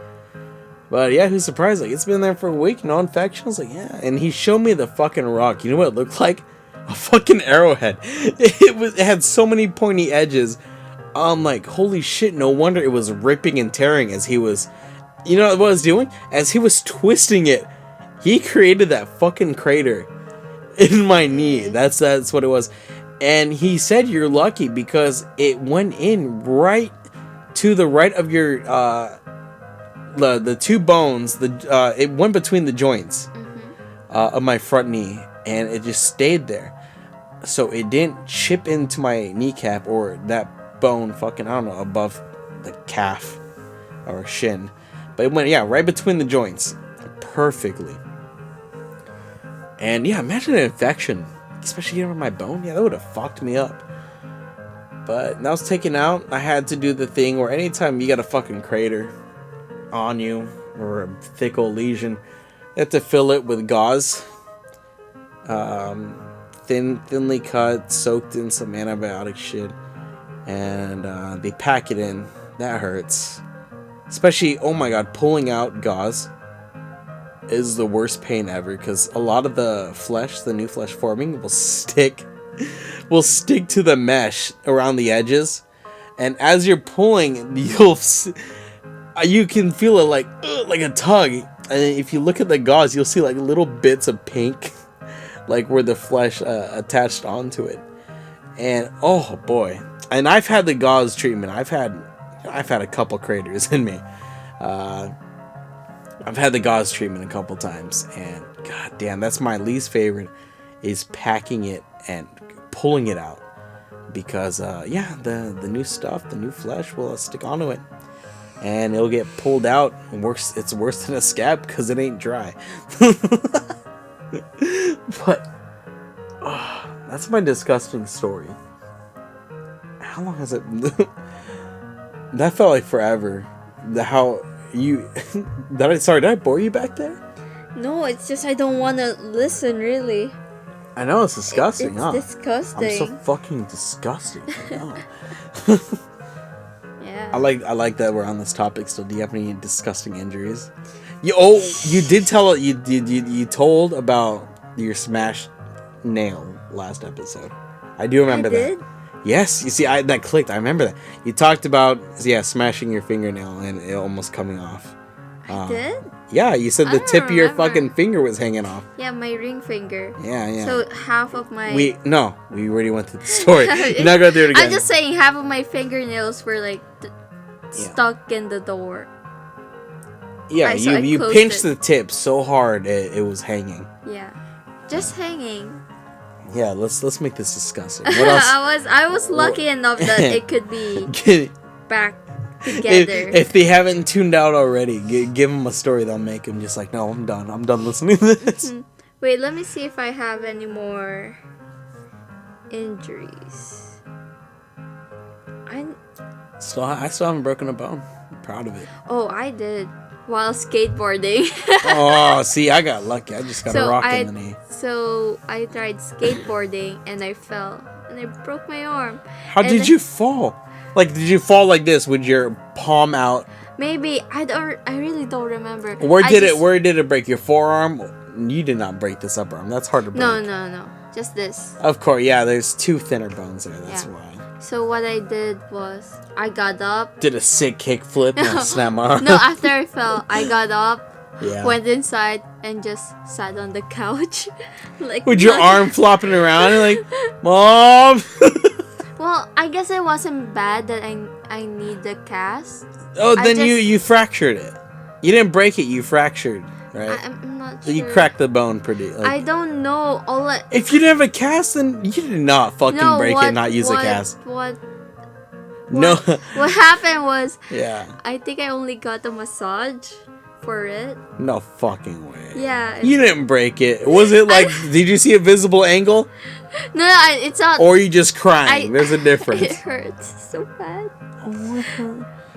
But yeah, who's surprised? Like, it's been there for a week, no infection. I was like, yeah. And he showed me the fucking rock. You know what it looked like? A fucking arrowhead. It had so many pointy edges. I'm like, holy shit, no wonder it was ripping and tearing as he was, what I was doing? As he was twisting it, he created that fucking crater in my knee. That's what it was. And he said you're lucky because it went in right to the right of your the two bones. It went between the joints of my front knee, and it just stayed there. So it didn't chip into my kneecap or that bone fucking, I don't know, above the calf or shin. But it went, right between the joints. Perfectly. And yeah, imagine an infection, especially getting on my bone. Yeah, that would have fucked me up. But that was taken out. I had to do the thing where anytime you got a fucking crater on you or a thick old lesion, you have to fill it with gauze. Thinly cut, soaked in some antibiotic shit, and they pack it in. That hurts. Especially, oh my god, pulling out gauze is the worst pain ever, because a lot of the flesh, the new flesh forming, will stick to the mesh around the edges, and as you're pulling, you can feel it like a tug. And if you look at the gauze, you'll see like little bits of pink, like where the flesh attached onto it. And oh boy, and I've had the gauze treatment. I've had a couple craters in me. I've had the gauze treatment a couple times, and god damn, that's my least favorite, is packing it and pulling it out, because the new stuff, the new flesh will stick onto it, and it'll get pulled out. It's worse than a scab because it ain't dry. But that's my disgusting story. How long has it? That felt like forever. Did I bore you back there? No, it's just I don't want to listen, really. I know, it's disgusting, It's disgusting. I'm so fucking disgusting. I know. Yeah. I like that we're on this topic still. Do you have any disgusting injuries? You did tell it. You told about your smashed nail last episode. I do remember that. Yes, you see, that clicked. I remember that. You talked about smashing your fingernail and it almost coming off. I did? Yeah, you said the tip of your fucking finger was hanging off. Yeah, my ring finger. Yeah. So half of my... We already went through the story. You're not gonna do it again. I'm just saying half of my fingernails were like stuck in the door. Yeah, you pinched the tip so hard it was hanging. Yeah, just hanging. Yeah, let's make this disgusting. What else? I was lucky enough that it could be back together. If they haven't tuned out already, give them a story they'll make them just like, no, I'm done listening to this. Wait, let me see if I have any more injuries. I still haven't broken a bone. I'm proud of it. Oh, I did while skateboarding. Oh, see, I got lucky. I just got a rock in the knee. So I tried skateboarding and I fell and I broke my arm. How did you fall? Like, did you fall like this with your palm out? Maybe I really don't remember. Where did it break? Your forearm? You did not break this upper arm. That's hard to break. No. Just this. Of course, yeah. There's two thinner bones there. That's why. So what I did was I got up. Did a sick kick flip and snap my arm. No, after I fell, I got up. Yeah. Went inside and just sat on the couch, like with your arm flopping around, and like, Mom. Well, I guess it wasn't bad that I need the cast. Oh, then you fractured it. You didn't break it. You fractured, right? I'm not sure. You sure. cracked the bone pretty. Like, I don't know. If you didn't have a cast, then you did not fucking break it and not use a cast. No. What happened was, yeah. I think I only got a massage for it. No fucking way. Yeah. You didn't break it. Was it like, did you see a visible angle? No, it's not. Or you just crying? There's a difference. It hurts so bad.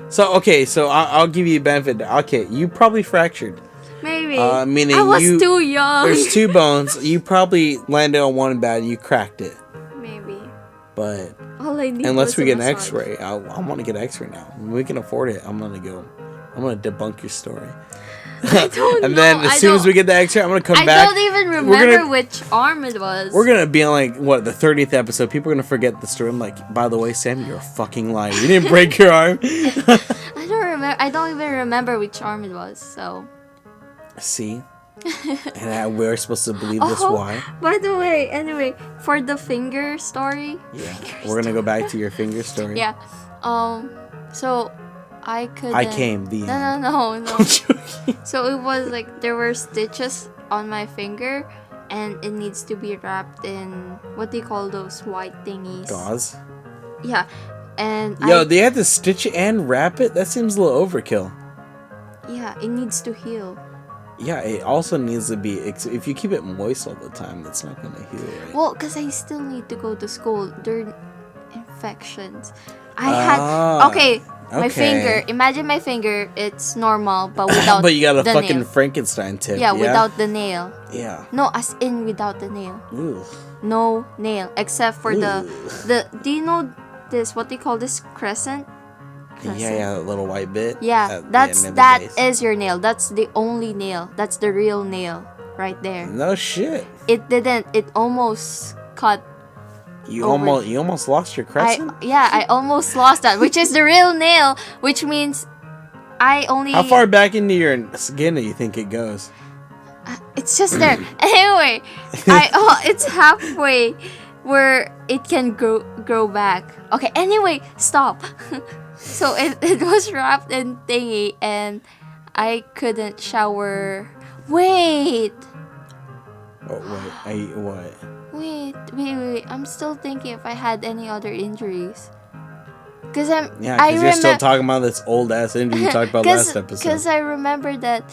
So, okay, so I'll give you a benefit. Okay, you probably fractured. Maybe. Meaning I was too young. There's two bones. You probably landed on one bad and you cracked it. Maybe. But all I need unless we get an massage. X-ray, I want to get an X-ray now. When we can afford it, I'm gonna debunk your story. I don't and know. then as soon as we get the X-ray, I'm gonna come back. I don't even remember which arm it was. We're gonna be on like the 30th episode. People are gonna forget the story. I'm like, by the way, Sam, you're a fucking liar. You didn't break your arm. I don't remember. I don't even remember which arm it was. So. See. And we're supposed to believe this. Why? By the way, anyway, for the finger story. Yeah. We're gonna go back to your finger story. Yeah. So I couldn't. I came. No. So it was like there were stitches on my finger, and it needs to be wrapped in what do you call those white thingies? Gauze. Yeah, and they had to stitch it and wrap it. That seems a little overkill. Yeah, it needs to heal. Yeah, it also needs to be. If you keep it moist all the time, that's not gonna heal, right? Well, because I still need to go to school. There are infections. My finger. Imagine my finger. It's normal, but without. But you got a fucking nail. Frankenstein tip. Yeah, without the nail. Yeah. No, as in without the nail. Ooh. No nail, except for the. Do you know this? What they call this crescent? Yeah, that little white bit. Yeah, that is your nail. That's the only nail. That's the real nail, right there. No shit. It didn't. It almost cut. You almost lost your crescent. I almost lost that, which is the real nail, which means I only. How far back into your skin do you think it goes? It's just there. Anyway, it's halfway where it can grow back. Okay. Anyway, stop. So it was wrapped in thingy, and I couldn't shower. Wait. Oh wait, what? Wait. I'm still thinking if I had any other injuries. Because you're still talking about this old ass injury you talked about last episode. Because I remember that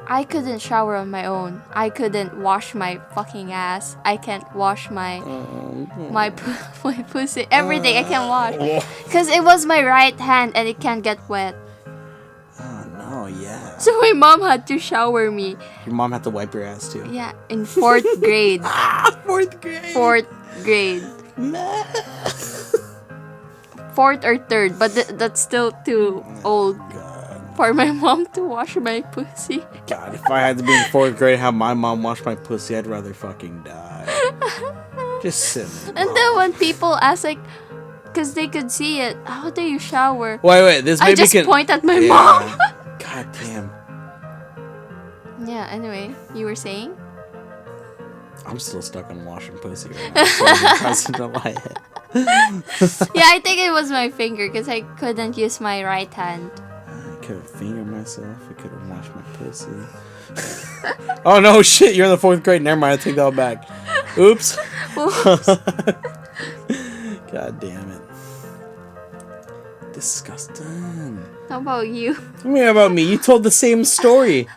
I couldn't shower on my own. I couldn't wash my fucking ass. I can't wash my pussy. Everything I can't wash. Because it was my right hand and it can't get wet. Oh no, yeah. So my mom had to shower me. Your mom had to wipe your ass too. Yeah, in 4th grade. 4th grade. 4th grade. 4th or 3rd, but that's still too old. For my mom to wash my pussy. God, if I had to be in 4th grade and have my mom wash my pussy, I'd rather fucking die. Just sit there. And then when people ask, like, because they could see it, how do you shower? Wait, this baby I just point at my mom. God damn. Yeah, anyway, you were saying? I'm still stuck on washing pussy right now. So Yeah, I think it was my finger because I couldn't use my right hand. I could have fingered myself. I could have washed my pussy. Oh no, shit! You're in the 4th grade. Never mind. I take that all back. Oops. God damn it. Disgusting. How about you? What do you mean about me? You told the same story.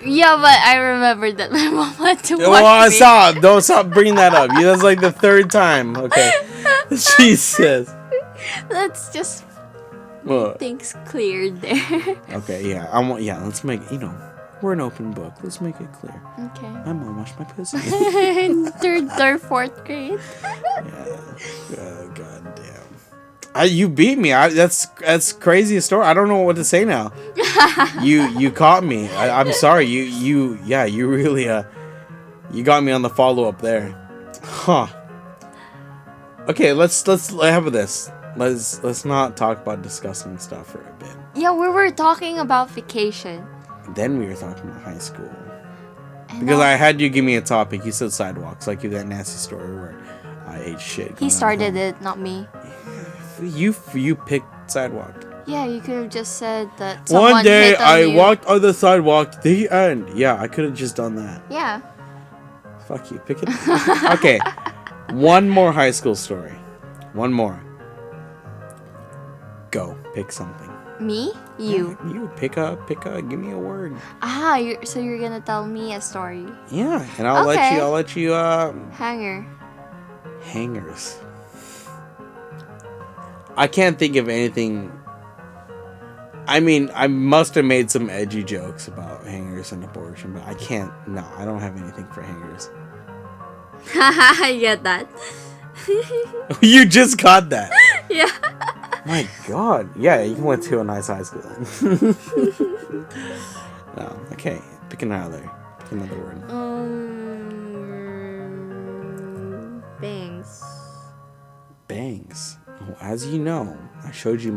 Yeah, but I remembered that my mom had to wash me. Stop! Don't stop bringing that up. That's like the 3rd time. Okay. Jesus. Let's just Well, things cleared there. okay, yeah. Let's make we're an open book. Let's make it clear. Okay. My mom washed my pussy. Third or fourth grade. Yeah. God damn. You beat me. That's crazy story. I don't know what to say now. You caught me. I'm sorry. You really you got me on the follow up there. Huh. Okay, let's have this. Let's not talk about disgusting stuff for a bit. Yeah, we were talking about vacation. Then we were talking about high school. And Because now- I had you give me a topic. You said sidewalks, like you that nasty story where I ate shit. He started it, not me. You picked sidewalk. Yeah, you could have just said that someone One day hit on I you. walked on the sidewalk. The end. Yeah, I could have just done that. Yeah. Fuck you. Pick it. Okay. One more high school story. One more. Go. Pick something. Me? You. You pick a. Give me a word. So you're gonna tell me a story. Yeah, and I'll Okay. let you. Hanger. Hangers. I can't think of anything. I mean, I must have made some edgy jokes about hangers and abortion, but I can't. No, I don't have anything for hangers. I get that. You just got that. Yeah. My God. Yeah, you went to a nice high school then. No, okay. Pick another. Pick another word. Bangs. Bangs. Oh, as you know, I showed you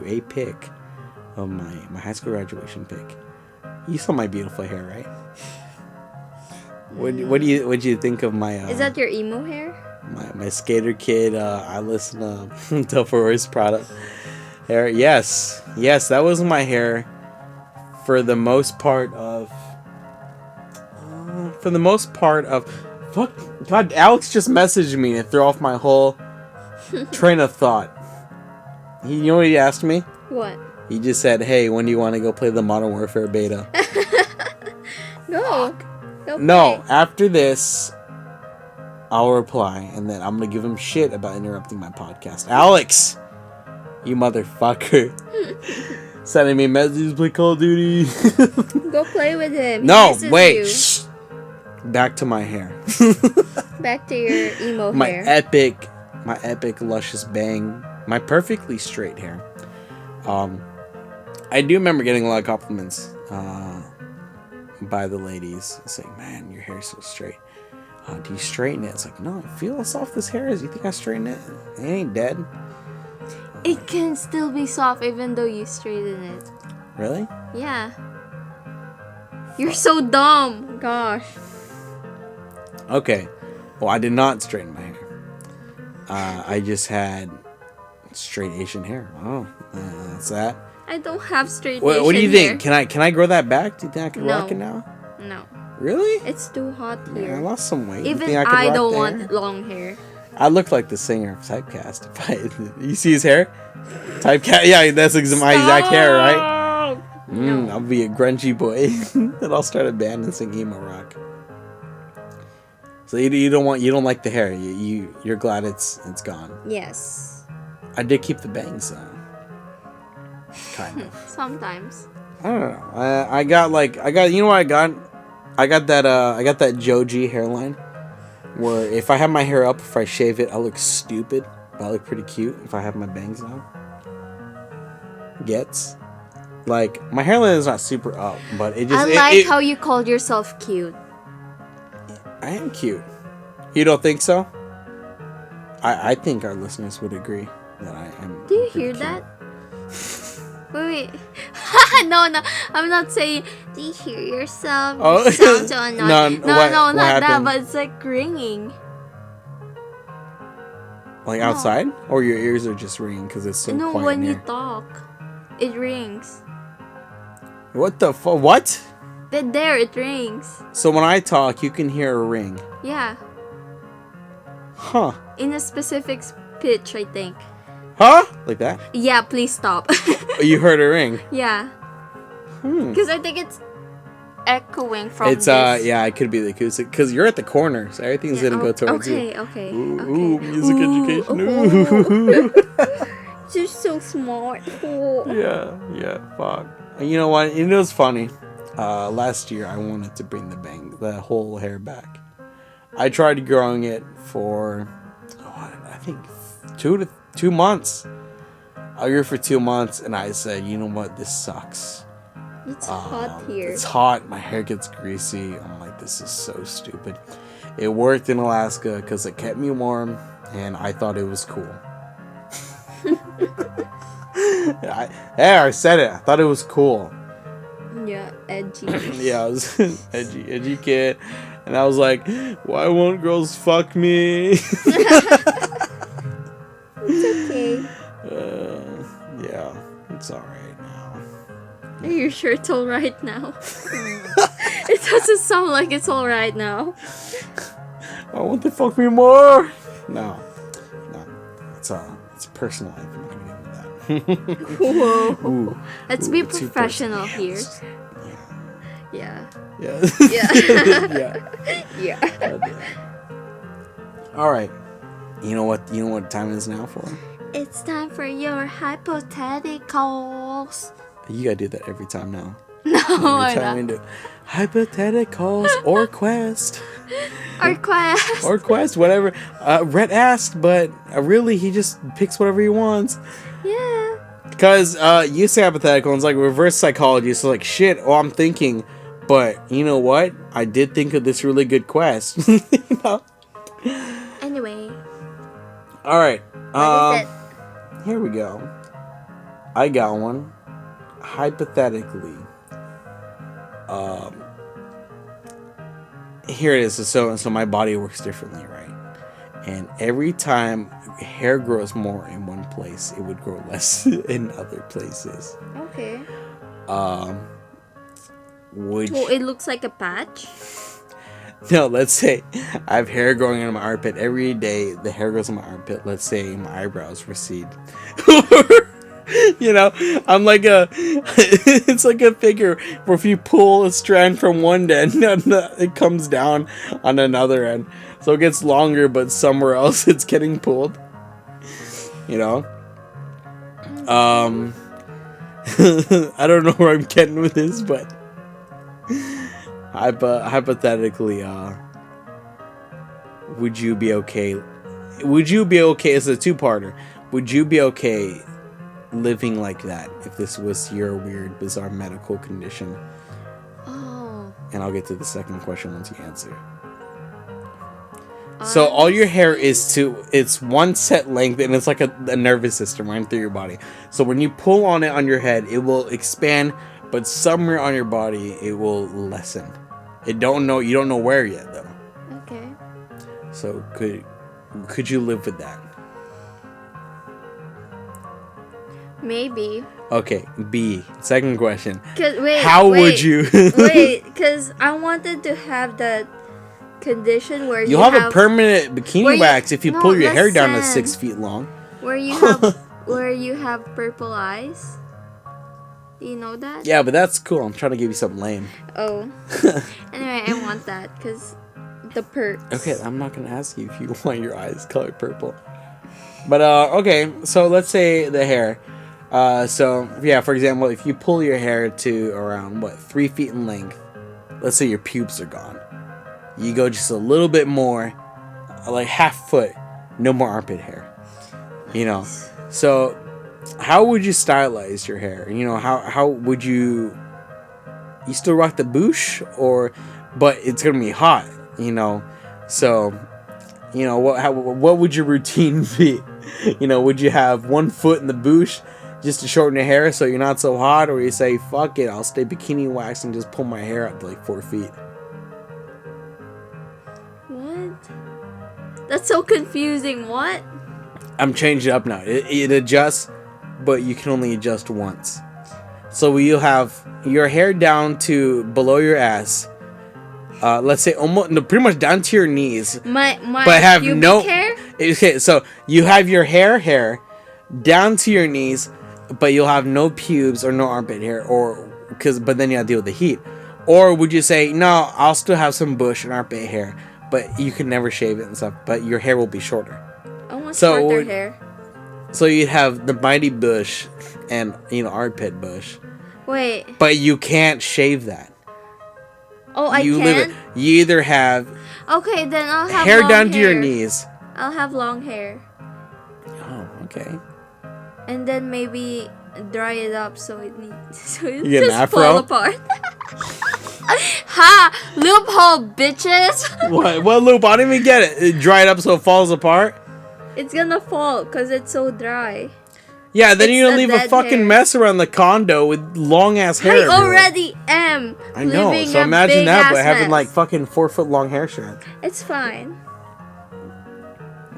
a pic of my high school graduation pic. You saw my beautiful hair, right? What do you think of my? Is that your emo hair? My skater kid? I listen to Delta Roy's product hair. Yes, that was my hair for the most part of. Fuck, God, Alex just messaged me to throw off my whole train of thought. You know what he asked me? What? He just said, "Hey, when do you want to go play the Modern Warfare beta?" No. No, after this, I'll reply, and then I'm gonna give him shit about interrupting my podcast. Alex, you motherfucker, sending me messages, play Call of Duty. Go play with him. He No, misses wait. you. Shh. Back to my hair. Back to your emo my hair. epic luscious bang, my perfectly straight hair. I do remember getting a lot of compliments by the ladies saying, "Man, your hair's so straight. Do you straighten it?" It's like, no, feel how soft this hair is. You think I straighten it? It ain't dead. It can still be soft even though you straighten it. Really? Yeah. You're so dumb. Gosh. Okay. Well, I did not straighten my hair. I just had straight Asian hair. Oh, that's that. I don't have straight What do you Asian think? hair. Can I grow that back? Do you think I can No. rock it now? No. Really? It's too hot Yeah, I here. lost some weight. You Even think could I rock don't the want hair? long hair. I look like the singer of Typecast. You see his hair? Typecast. Yeah, that's my exact hair, right? No. I'll be a grungy boy, and I'll start a band and sing emo rock. So you don't like the hair. You're glad it's gone. Yes. I did keep the bangs though. Kind of. Sometimes. I don't know. I got you know what I got? I got that Joe G hairline where if I have my hair up, if I shave it, I look stupid, but I look pretty cute if I have my bangs out. Gets like my hairline is not super up, but it just I like how you called yourself cute. I am cute. You don't think so? I think our listeners would agree that I am. Do you pretty hear cute. that? Wait. No, I'm not saying. Do you hear yourself? Oh. You sound so annoying. No, No, what not that, happened? but it's like ringing. Like No. outside, or your ears are just ringing because it's so No, quiet when in you here? talk, it rings. What the fuck? What? There, it rings. So when I talk, you can hear a ring. Yeah. Huh? In a specific pitch, I think. Huh? Like that? Yeah, please stop. You heard a ring. Yeah. Hmm. Because I think it's echoing from It's this. yeah, it could be the acoustic because you're at the corner, so everything's gonna go towards you. Okay. Ooh, music education. Ooh. Ooh. You're so smart. Ooh. Yeah, fuck. And you know what? You know what's funny? Last year I wanted to bring the whole hair back. I tried growing it for, I think 2 months. I grew for 2 months, and I said, you know what? This sucks. It's hot here. It's hot. My hair gets greasy. I'm like, this is so stupid. It worked in Alaska because it kept me warm, and I thought it was cool. I said it. I thought it was cool. Yeah, edgy. Yeah, I was edgy kid, and I was like, why won't girls fuck me? It's okay. Yeah, it's alright now. Are you sure it's alright now? It doesn't sound like it's alright now. I want to fuck me more. No, it's a personal life. I'm not gonna get into that. Whoa. Ooh, Let's be professional here. Yeah. Yeah. Yeah. All right. You know what time it is now for? It's time for your hypotheticals. You gotta do that every time now. No, Every time we do hypotheticals or quest. Or quest. Whatever. Rhett asked, but really he just picks whatever he wants. Yeah. Because you say hypothetical, and it's like reverse psychology. So like, shit, I'm thinking, but you know what? I did think of this really good quest. You know? Anyway. All right. What is it? Here we go. I got one. Hypothetically. Here it is. So my body works differently, right? And every time hair grows more in one place, it would grow less in other places. Okay. Would So it looks like a patch? No, let's say I have hair growing in my armpit every day. The hair grows in my armpit. Let's say my eyebrows recede. You know, I'm like it's like a figure where if you pull a strand from one end, it comes down on another end. So it gets longer, but somewhere else it's getting pulled. You know? I don't know where I'm getting with this, but hypothetically, would you be okay? It's a two-parter. Would you be okay living like that if this was your weird, bizarre medical condition? Oh. And I'll get to the second question once you answer. So all your hair it's one set length, and it's like a nervous system running through your body. So when you pull on it on your head, it will expand, but somewhere on your body it will lessen. You don't know where yet though. Okay. So could you live with that? Maybe. Okay, B. Second question. Wait, How would you? Wait, because I wanted to have that condition where You'll have a permanent bikini wax if you pull your hair down to listen. 6 feet long. Where you have purple eyes. Do you know that? Yeah, but that's cool. I'm trying to give you something lame. Oh. Anyway, I want that because the perks. Okay, I'm not gonna ask you if you want your eyes colored purple. But okay, so let's say the hair. So yeah, for example, if you pull your hair to around 3 feet in length, let's say your pubes are gone. You go just a little bit more, like half foot, no more armpit hair. You know, so how would you stylize your hair? You know, how would you still rock the boosh, but it's gonna be hot. You know, so you know what would your routine be? You know, would you have 1 foot in the boosh just to shorten your hair so you're not so hot, or you say fuck it, I'll stay bikini wax and just pull my hair up to like 4 feet? What? That's so confusing. What? I'm changing it up now. It adjusts, but you can only adjust once. So you'll have your hair down to below your ass. Let's say pretty much down to your knees. My but have pubic no hair? Okay, so you have your hair down to your knees, but you'll have no pubes or no armpit hair, but then you have to deal with the heat. Or would you say, no, I'll still have some bush and armpit hair, but you can never shave it and stuff, but your hair will be shorter. I want shorter hair. So you'd have the mighty bush and, armpit bush. Wait. But you can't shave that. Oh, I can? You either have... Okay, then I'll have hair long down hair. to your knees. I'll have long hair. Oh, okay. And then maybe dry it up so it You get an just afro? fall apart. Ha! Loophole, bitches! What loop? I didn't even get it. Dry it up so it falls apart? It's gonna fall because it's so dry. Yeah, then you're gonna It's leave a fucking hair. mess around the condo with long ass hair. I everywhere. already am. I know. Leaving So a imagine that, but big-ass having mess. like fucking 4-foot long hair strands. It's fine.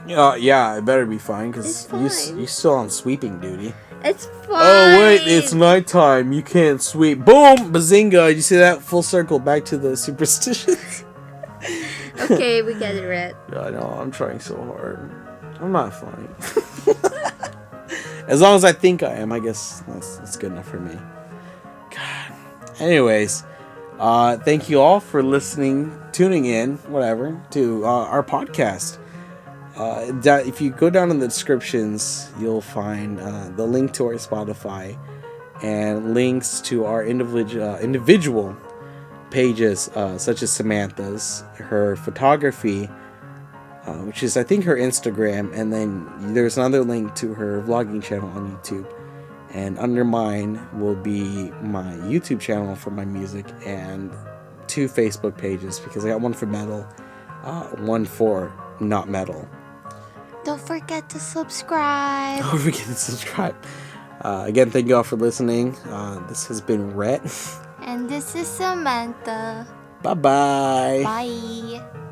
Yeah, it better be fine because It's fine. you're still on sweeping duty. It's fine. Oh wait, it's nighttime. You can't sweep. Boom, bazinga! You see that? Full circle back to the superstitions. Okay, we get it, Rhett. I know. I'm trying so hard. I'm not funny. As long as I think I am, I guess that's good enough for me. God. Anyways, thank you all for listening, tuning in, whatever, to our podcast. If you go down in the descriptions, you'll find the link to our Spotify and links to our individual pages, such as Samantha's, her photography, which is I think her Instagram, and then there's another link to her vlogging channel on YouTube. And under mine will be my YouTube channel for my music and 2 Facebook pages because I got one for metal, one for not metal. Don't forget to subscribe. Don't forget to subscribe. Again, thank you all for listening. This has been Rhett. And this is Samantha. Bye-bye. Bye.